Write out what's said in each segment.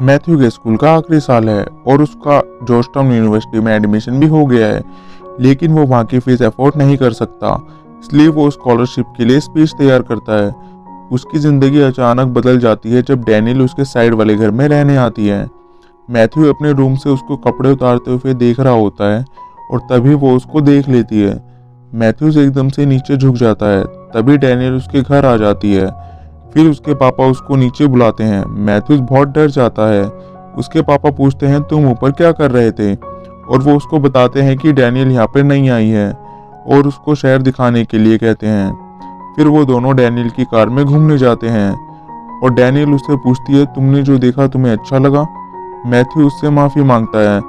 Matthew के school का आखिरी साल है और उसका जॉर्जटाउन यूनिवर्सिटी में एडमिशन भी हो गया है, लेकिन वो वहाँ की फीस अफोर्ड नहीं कर सकता, इसलिए वो स्कॉलरशिप के लिए स्पीच तैयार करता है। उसकी ज़िंदगी अचानक बदल जाती है जब डैनियल उसके साइड वाले घर में रहने आती है। मैथ्यू अपने रूम से उसको कपड़े उतारते हुए देख रहा होता है और तभी वो उसको देख लेती है। मैथ्यूज एकदम से नीचे झुक जाता है, तभी डैनियल उसके घर आ जाती है। फिर उसके पापा उसको नीचे बुलाते हैं। मैथ्यूज बहुत डर जाता है। उसके पापा पूछते हैं तुम ऊपर क्या कर रहे थे, और वो उसको बताते हैं कि डैनियल यहाँ पर नहीं आई है और उसको शहर दिखाने के लिए कहते हैं। फिर वो दोनों डैनियल की कार में घूमने जाते हैं और डैनियल उससे पूछती है तुमने जो देखा तुम्हें अच्छा लगा। मैथ्यू उससे माफ़ी मांगता है।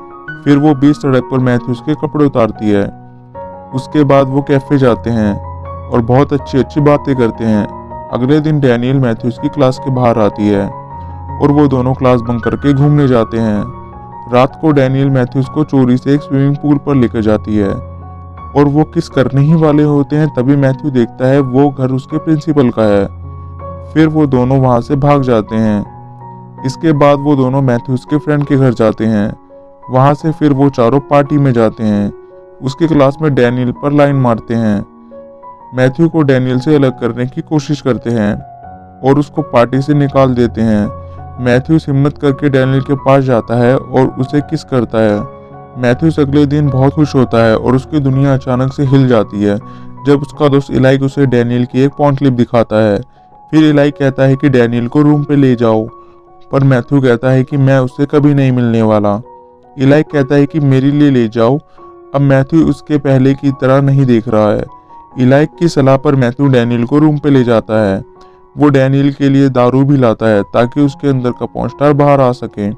फिर वो बीच सड़क पर मैथ्यूज के कपड़े उतारती है। उसके बाद वो कैफ़े जाते हैं और बहुत अच्छी अच्छी बातें करते हैं। अगले दिन डैनियल मैथ्यूज की क्लास के बाहर आती है और वो दोनों क्लास बंक करके घूमने जाते हैं। रात को डैनियल मैथ्यूज को चोरी से एक स्विमिंग पूल पर लेकर जाती है और वो किस करने ही वाले होते हैं, तभी मैथ्यू देखता है वो घर उसके प्रिंसिपल का है। फिर वो दोनों वहाँ से भाग जाते हैं। इसके बाद वो दोनों मैथ्यूज के फ्रेंड के घर जाते हैं। वहाँ से फिर वो चारों पार्टी में जाते हैं। उसकी क्लास में डैनियल पर लाइन मारते हैं। मैथ्यू को डैनियल से अलग करने की कोशिश करते हैं और उसको पार्टी से निकाल देते हैं। मैथ्यूज हिम्मत करके डैनियल के पास जाता है और उसे किस करता है। मैथ्यूज अगले दिन बहुत खुश होता है और उसकी दुनिया अचानक से हिल जाती है जब उसका दोस्त इलाई उसे डैनियल की एक पॉन्ट क्लिप दिखाता है। फिर इलाई कहता है कि डैनियल को रूम पे ले जाओ, पर मैथ्यू कहता है कि मैं उससे कभी नहीं मिलने वाला। इलाई कहता है कि मेरे लिए ले जाओ। अब मैथ्यू उसके पहले की तरह नहीं देख रहा है। इलाई की सलाह पर मैथ्यू डैनियल को रूम पे ले जाता है। वो डैनियल के लिए दारू भी लाता है ताकि उसके अंदर का पॉर्न स्टार बाहर आ सके।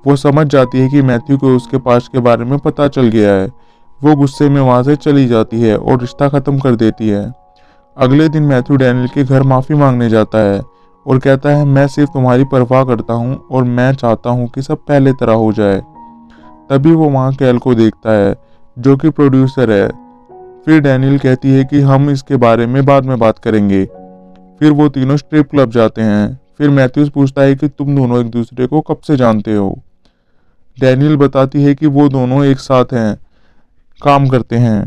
वो समझ जाती है कि मैथ्यू को उसके पास्ट के बारे में पता चल गया है। वो गुस्से में वहाँ से चली जाती है और रिश्ता ख़त्म कर देती है। अगले दिन मैथ्यू डैनियल के घर माफ़ी मांगने जाता है और कहता है मैं सिर्फ तुम्हारी परवाह करता हूँ और मैं चाहता हूँ कि सब पहले तरह हो जाए। तभी वो वहाँ कैल को देखता है जो कि प्रोड्यूसर है। फिर डैनियल कहती है कि हम इसके बारे में बाद में बात करेंगे। फिर वो तीनों स्ट्रिप क्लब जाते हैं। फिर मैथ्यूज पूछता है कि तुम दोनों एक दूसरे को कब से जानते हो। डैनियल बताती है कि वो दोनों एक साथ हैं, काम करते हैं।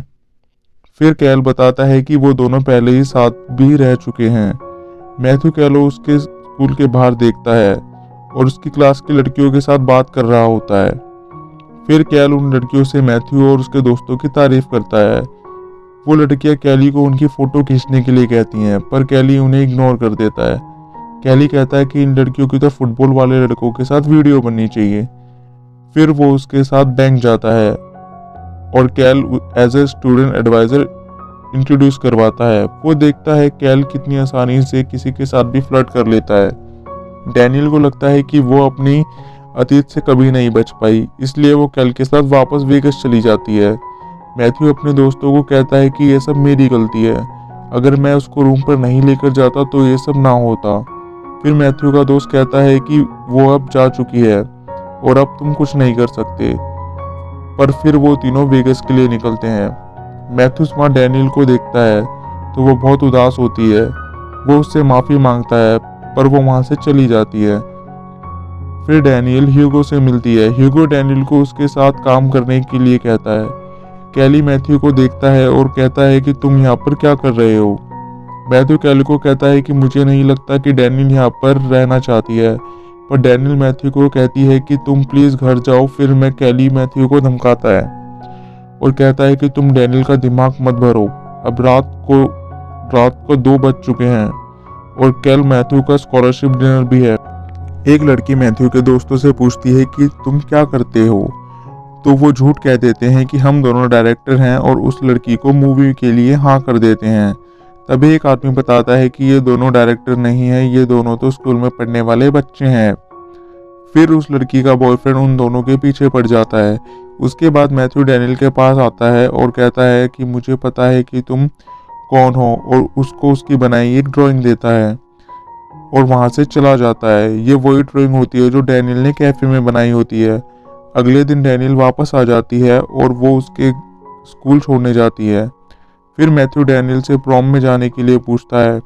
फिर कैल बताता है कि वो दोनों पहले ही साथ भी रह चुके हैं। मैथ्यू कैलो उसके स्कूल के बाहर देखता है और उसकी क्लास की लड़कियों के साथ बात कर रहा होता है। फिर कैल उन लड़कियों से मैथ्यू और उसके दोस्तों की तारीफ करता है। वो लड़कियां कैली को उनकी फ़ोटो खींचने के लिए कहती हैं, पर कैली उन्हें इग्नोर कर देता है। कैली कहता है कि इन लड़कियों की तो फुटबॉल वाले लड़कों के साथ वीडियो बननी चाहिए। फिर वो उसके साथ बैंक जाता है और Kyle as a student adviser introduce करवाता है। वो देखता है कैल कितनी आसानी से किसी के साथ भी फ्लर्ट कर लेता है। डैनियल को लगता है कि वो अपनी अतीत से कभी नहीं बच पाई, इसलिए वो कैल के साथ वापस वेगस चली जाती है। मैथ्यू अपने दोस्तों को कहता है कि ये सब मेरी गलती है, अगर मैं उसको रूम पर नहीं लेकर जाता तो ये सब ना होता। फिर मैथ्यू का दोस्त कहता है कि वो अब जा चुकी है और अब तुम कुछ नहीं कर सकते। पर फिर वो तीनों वेगस के लिए निकलते हैं। मैथ्यूस वहाँ डैनियल को देखता है तो वो बहुत उदास होती है। वो उससे माफ़ी मांगता है पर वो वहाँ से चली जाती है। फिर डैनियल ह्यूगो से मिलती है। ह्यूगो डैनियल को उसके साथ काम करने के लिए कहता है। कैली मैथ्यू को देखता है और कहता है कि तुम यहाँ पर क्या कर रहे हो। मैथ्यू कैली को कहता है कि मुझे नहीं लगता कि डैनियल यहाँ पर रहना चाहती है, पर डैनियल मैथ्यू को कहती है कि तुम प्लीज़ घर जाओ। फिर मैं कैली मैथ्यू को धमकाता है और कहता है कि तुम डैनियल का दिमाग मत भरो, अब रात को 2 बज चुके हैं और कल मैथ्यू का स्कॉलरशिप डिनर भी है। एक लड़की मैथ्यू के दोस्तों से पूछती है कि तुम क्या करते हो, तो वो झूठ कह देते हैं कि हम दोनों डायरेक्टर हैं और उस लड़की को मूवी के लिए हाँ कर देते हैं। तभी एक आदमी बताता है कि ये दोनों डायरेक्टर नहीं है, ये दोनों तो स्कूल में पढ़ने वाले बच्चे हैं। फिर उस लड़की का बॉयफ्रेंड उन दोनों के पीछे पड़ जाता है। उसके बाद मैथ्यू डैनियल के पास आता है और कहता है कि मुझे पता है कि तुम कौन हो, और उसको उसकी बनाई एक ड्राइंग देता है और वहाँ से चला जाता है। ये वही ड्राइंग होती है जो डैनियल ने कैफे में बनाई होती है। अगले दिन डैनियल वापस आ जाती है और वो उसके स्कूल छोड़ने जाती है। फिर मैथ्यू डैनियल से प्रॉम में जाने के लिए पूछता है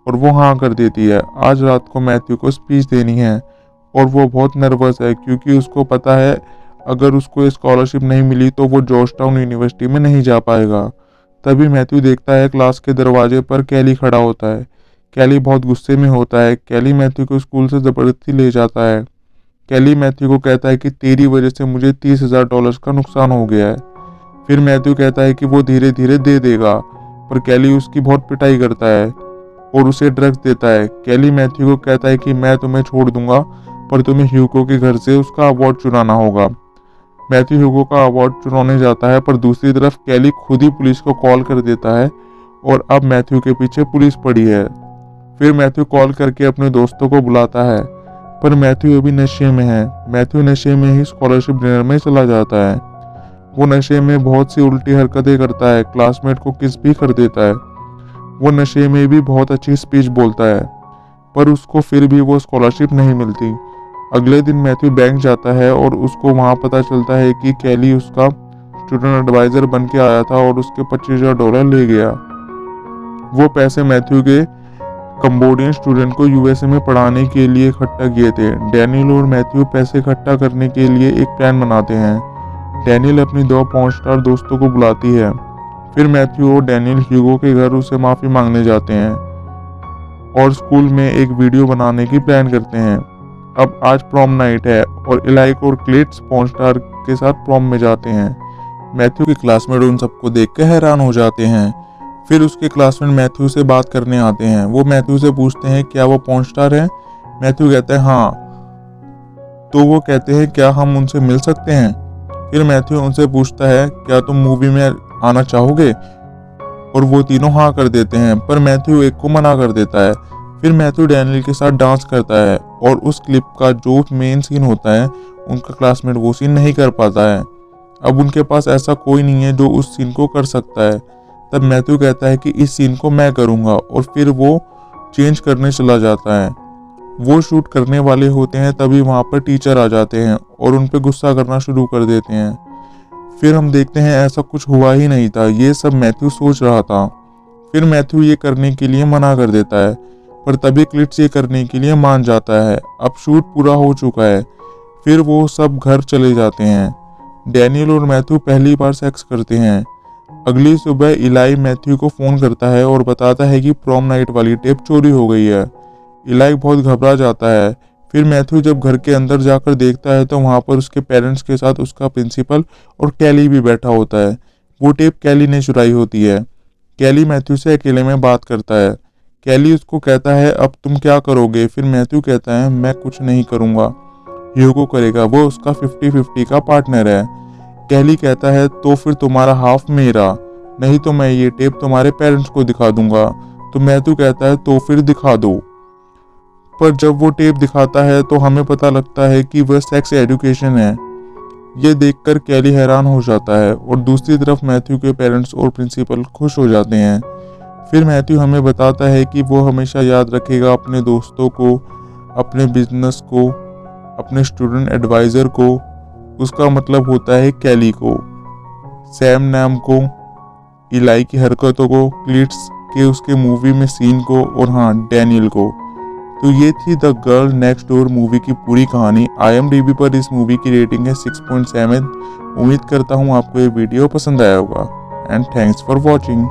और वो हाँ कर देती है। आज रात को मैथ्यू को स्पीच देनी है और वो बहुत नर्वस है क्योंकि उसको पता है अगर उसको स्कॉलरशिप नहीं मिली तो वो जॉर्जटाउन यूनिवर्सिटी में नहीं जा पाएगा। तभी मैथ्यू देखता है क्लास के दरवाजे पर कैली खड़ा होता है। कैली बहुत गुस्से में होता है। कैली मैथ्यू को स्कूल से ज़बरदस्ती ले जाता है। कैली मैथ्यू को कहता है कि तेरी वजह से मुझे $30,000 का नुकसान हो गया है। फिर मैथ्यू कहता है कि वो धीरे धीरे दे देगा, पर कैली उसकी बहुत पिटाई करता है और उसे ड्रग्स देता है। कैली मैथ्यू को कहता है कि मैं तुम्हें छोड़ दूंगा, पर तुम्हें ह्यूगो के घर से उसका अवार्ड चुराना होगा। मैथ्यू ह्यूगो का अवार्ड चुराने जाता है, पर दूसरी तरफ कैली खुद ही पुलिस को कॉल कर देता है और अब मैथ्यू के पीछे पुलिस पड़ी है। फिर मैथ्यू कॉल करके अपने दोस्तों को बुलाता है, पर मैथ्यू अभी नशे में है। मैथ्यू नशे में ही स्कॉलरशिप डिनर में चला जाता है। वो नशे में बहुत सी उल्टी हरकतें करता है, क्लासमेट को किस भी कर देता है। वो नशे में भी बहुत अच्छी स्पीच बोलता है, पर उसको फिर भी वो स्कॉलरशिप नहीं मिलती। अगले दिन मैथ्यू बैंक जाता है और उसको वहाँ पता चलता है कि कैली उसका स्टूडेंट एडवाइजर बन के आया था और उसके $25,000 ले गया। वो पैसे मैथ्यू के कंबोडियन स्टूडेंट को यूएसए में पढ़ाने के लिए इकट्ठा किए थे। डैनियल और मैथ्यू पैसे इकट्ठा करने के लिए एक प्लान बनाते हैं। डैनियल अपनी 2 पॉर्न स्टार दोस्तों को बुलाती है। फिर मैथ्यू और डैनियल ह्यूगो के घर उसे माफ़ी मांगने जाते हैं और स्कूल में एक वीडियो बनाने की प्लान करते हैं। अब आज प्रॉम नाइट है और इलाइक और क्लेट्स पॉर्न स्टार के साथ प्रॉम में जाते हैं। मैथ्यू के क्लासमेट उन सबको देख कर हैरान हो जाते हैं। फिर उसके क्लासमेट मैथ्यू से बात करने आते हैं। वो मैथ्यू से पूछते हैं क्या वो पॉर्न स्टार है। मैथ्यू कहता है हाँ। तो वो कहते हैं क्या हम उनसे मिल सकते हैं। फिर मैथ्यू उनसे पूछता है क्या तुम मूवी में आना चाहोगे, और वो तीनों हाँ कर देते हैं, पर मैथ्यू एक को मना कर देता है। फिर मैथ्यू डैनियल के साथ डांस करता है और उस क्लिप का जो मेन सीन होता है उनका क्लासमेट वो सीन नहीं कर पाता है। अब उनके पास ऐसा कोई नहीं है जो उस सीन को कर सकता है। तब मैथ्यू कहता है कि इस सीन को मैं करूँगा और फिर वो चेंज करने चला जाता है। वो शूट करने वाले होते हैं तभी वहाँ पर टीचर आ जाते हैं और उन पर गुस्सा करना शुरू कर देते हैं। फिर हम देखते हैं ऐसा कुछ हुआ ही नहीं था, ये सब मैथ्यू सोच रहा था। फिर मैथ्यू ये करने के लिए मना कर देता है, पर तभी क्लिट्स ये करने के लिए मान जाता है। अब शूट पूरा हो चुका है। फिर वो सब घर चले जाते हैं। डैनियल और मैथ्यू पहली बार सेक्स करते हैं। अगली सुबह इलाई मैथ्यू को फ़ोन करता है और बताता है कि प्रॉम नाइट वाली टेप चोरी हो गई है। इलाई बहुत घबरा जाता है। फिर मैथ्यू जब घर के अंदर जाकर देखता है तो वहाँ पर उसके पेरेंट्स के साथ उसका प्रिंसिपल और कैली भी बैठा होता है। वो टेप कैली ने चुराई होती है। कैली मैथ्यू से अकेले में बात करता है। कैली उसको कहता है अब तुम क्या करोगे। फिर मैथ्यू कहता है मैं कुछ नहीं करूँगा, ह्यूगो करेगा, वो उसका 50-50 का पार्टनर है। कैली कहता है तो फिर तुम्हारा हाफ मेरा, नहीं तो मैं ये टेप तुम्हारे पेरेंट्स को दिखा दूंगा। तो मैथ्यू कहता है तो फिर दिखा दो। पर जब वो टेप दिखाता है तो हमें पता लगता है कि वह सेक्स एजुकेशन है। ये देखकर कैली हैरान हो जाता है और दूसरी तरफ मैथ्यू के पेरेंट्स और प्रिंसिपल खुश हो जाते हैं। फिर मैथ्यू हमें बताता है कि वो हमेशा याद रखेगा अपने दोस्तों को, अपने बिजनेस को, अपने स्टूडेंट एडवाइज़र को, उसका मतलब होता है कैली को, सैम नाम को, इलाई की हरकतों को, क्लिट्स के उसके मूवी में सीन को, और हाँ डैनियल को। तो ये थी the girl next door movie की पूरी कहानी। IMDb पर इस मूवी की रेटिंग है 6.7। उम्मीद करता हूँ आपको ये वीडियो पसंद आया होगा एंड थैंक्स फॉर वॉचिंग।